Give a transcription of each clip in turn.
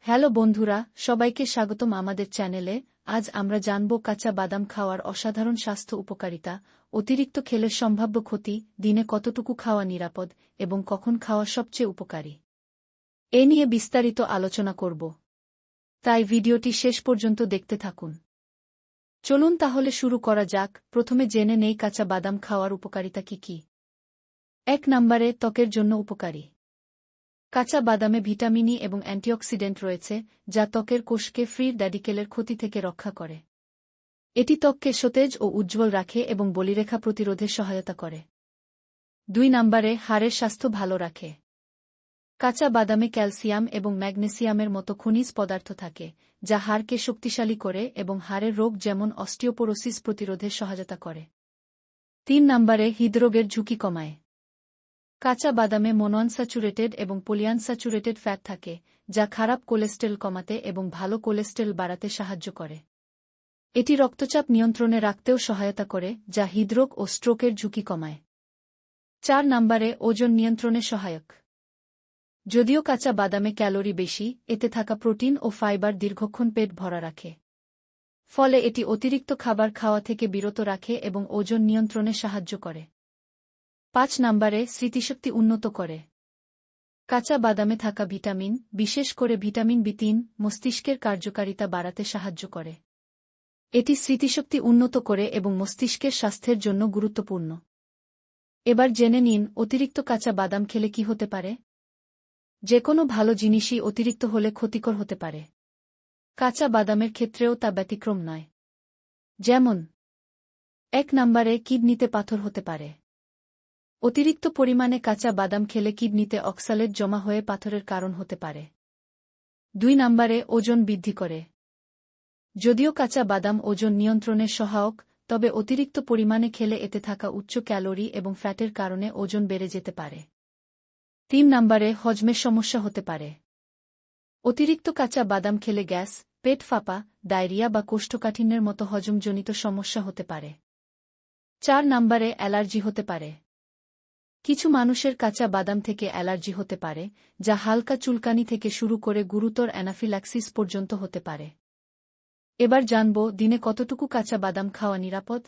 Hello বন্ধুরা, সবাইকে স্বাগতম আমাদের চ্যানেলে। আজ আমরা জানব কাঁচা বাদাম খাওয়ার অসাধারণ স্বাস্থ্য উপকারিতা, অতিরিক্ত খেলে সম্ভাব্য ক্ষতি, দিনে কতটুকু খাওয়া নিরাপদ এবং কখন খাওয়া সবচেয়ে উপকারী। এ নিয়ে বিস্তারিত আলোচনা করব। তাই ভিডিওটি শেষ পর্যন্ত দেখতে থাকুন। চলুন তাহলে শুরু করা যাক। প্রথমে জেনে নেই কাঁচা বাদাম খাওয়ার উপকারিতা কি কি। 1 নম্বরে ত্বকের জন্য উপকারী। কাঁচা বাদামে ভিটামিন ই এবং অ্যান্টিঅক্সিডেন্ট রয়েছে, যা ত্বকের কোষকে ফ্রি র্যাডিকেলের ক্ষতি থেকে রক্ষা করে। এটি ত্বককে সতেজ ও উজ্জ্বল রাখে এবং বলিরেখা প্রতিরোধে সহায়তা করে। 2 নম্বরে হাড়ের স্বাস্থ্য ভালো রাখে। কাঁচা বাদামে ক্যালসিয়াম এবং ম্যাগনেসিয়ামের মতো খনিজ পদার্থ থাকে, যা হাড়কে শক্তিশালী করে এবং হাড়ের রোগ যেমন অস্টিওপোরোসিস প্রতিরোধে সহায়তা করে। 3 নম্বরে হৃদরোগের ঝুঁকি কমায়। কাঁচা বাদামে মনোআনস্যাচুরেটেড এবং পলিআনস্যাচুরেটেড ফ্যাট থাকে, যা খারাপ কোলেস্টেরল কমাতে এবং ভালো কোলেস্টেরল বাড়াতে সাহায্য করে। এটি রক্তচাপ নিয়ন্ত্রণে রাখতেও সহায়তা করে, যা হৃদরোগ ও স্ট্রোকের ঝুঁকি কমায়। 4 নম্বরে ওজন নিয়ন্ত্রণে সহায়ক। যদিও কাঁচা বাদামে ক্যালোরি বেশি, এতে থাকা প্রোটিন ও ফাইবার দীর্ঘক্ষণ পেট ভরা রাখে। ফলে এটি অতিরিক্ত খাবার খাওয়া থেকে বিরত রাখে এবং ওজন নিয়ন্ত্রণে সাহায্য করে। 5 নম্বরে স্মৃতিশক্তি উন্নত করে। কাঁচা বাদামে থাকা ভিটামিন, বিশেষ করে ভিটামিন বি3, মস্তিষ্কের কার্যকারিতা বাড়াতে সাহায্য করে। এটি স্মৃতিশক্তি উন্নত করে এবং মস্তিষ্কের স্বাস্থ্যের জন্য গুরুত্বপূর্ণ। এবার জেনে নিন অতিরিক্ত কাঁচা বাদাম খেলে কি হতে পারে। যে কোনো ভালো জিনিসই অতিরিক্ত হলে ক্ষতিকর হতে পারে। কাঁচা বাদামের ক্ষেত্রেও তা ব্যতিক্রম নয়। যেমন 1 নম্বরে কিডনিতে পাথর হতে পারে। অতিরিক্ত পরিমাণে কাঁচা বাদাম খেলে কিডনিতে অক্সালেট জমা হয়ে পাথরের কারণ হতে পারে। 2 নম্বরে ওজন বৃদ্ধি করে। যদিও কাঁচা বাদাম ওজন নিয়ন্ত্রণে সহায়ক, তবে অতিরিক্ত পরিমাণে খেলে এতে থাকা উচ্চ ক্যালোরি এবং ফ্যাটের কারণে ওজন বেড়ে যেতে পারে। 3 নম্বরে হজমের সমস্যা হতে পারে। অতিরিক্ত কাঁচা বাদাম খেলে গ্যাস, পেট ফাঁপা, ডায়রিয়া বা কোষ্ঠকাঠিন্যের মতো হজমজনিত সমস্যা হতে পারে। 4 নম্বরে অ্যালার্জি হতে পারে। কিছু মানুষের কাঁচা বাদাম থেকে অ্যালার্জি হতে পারে, যা হালকা চুলকানি থেকে শুরু করে গুরুতর অ্যানাফিল্যাক্সিস পর্যন্ত হতে পারে। এবার জানব দিনে কতটুকু কাঁচা বাদাম খাওয়া নিরাপদ।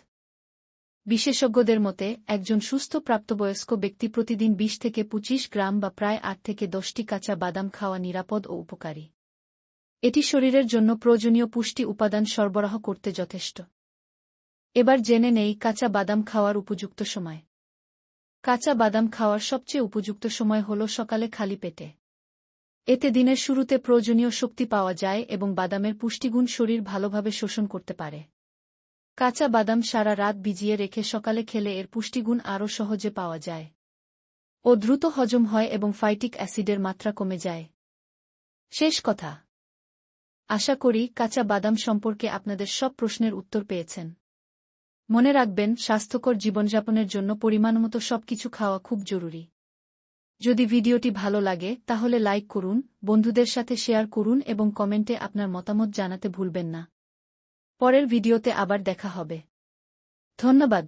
বিশেষজ্ঞদের মতে একজন সুস্থ প্রাপ্তবয়স্ক ব্যক্তি প্রতিদিন 20 থেকে 25 গ্রাম বা প্রায় 8 থেকে 10টি কাঁচা বাদাম খাওয়া নিরাপদ ও উপকারী। এটি শরীরের জন্য প্রয়োজনীয় পুষ্টি উপাদান সরবরাহ করতে যথেষ্ট। এবার জেনে নেই কাঁচা বাদাম খাওয়ার উপযুক্ত সময়। কাঁচা বাদাম খাওয়ার সবচেয়ে উপযুক্ত সময় হল সকালে খালি পেটে। এতে দিনের শুরুতে প্রয়োজনীয় শক্তি পাওয়া যায় এবং বাদামের পুষ্টিগুণ শরীর ভালোভাবে শোষণ করতে পারে। কাঁচা বাদাম সারা রাত ভিজিয়ে রেখে সকালে খেলে এর পুষ্টিগুণ আরও সহজে পাওয়া যায় ও দ্রুত হজম হয় এবং ফাইটিক অ্যাসিডের মাত্রা কমে যায়। শেষ কথা, আশা করি কাঁচা বাদাম সম্পর্কে আপনাদের সব প্রশ্নের উত্তর পেয়েছেন। মনে রাখবেন, স্বাস্থ্যকর জীবনযাপনের জন্য পরিমাণমতো সবকিছু খাওয়া খুব জরুরি। যদি ভিডিওটি ভালো লাগে তাহলে লাইক করুন, বন্ধুদের সাথে শেয়ার করুন এবং কমেন্টে আপনার মতামত জানাতে ভুলবেন না। পরের ভিডিওতে আবার দেখা হবে। ধন্যবাদ।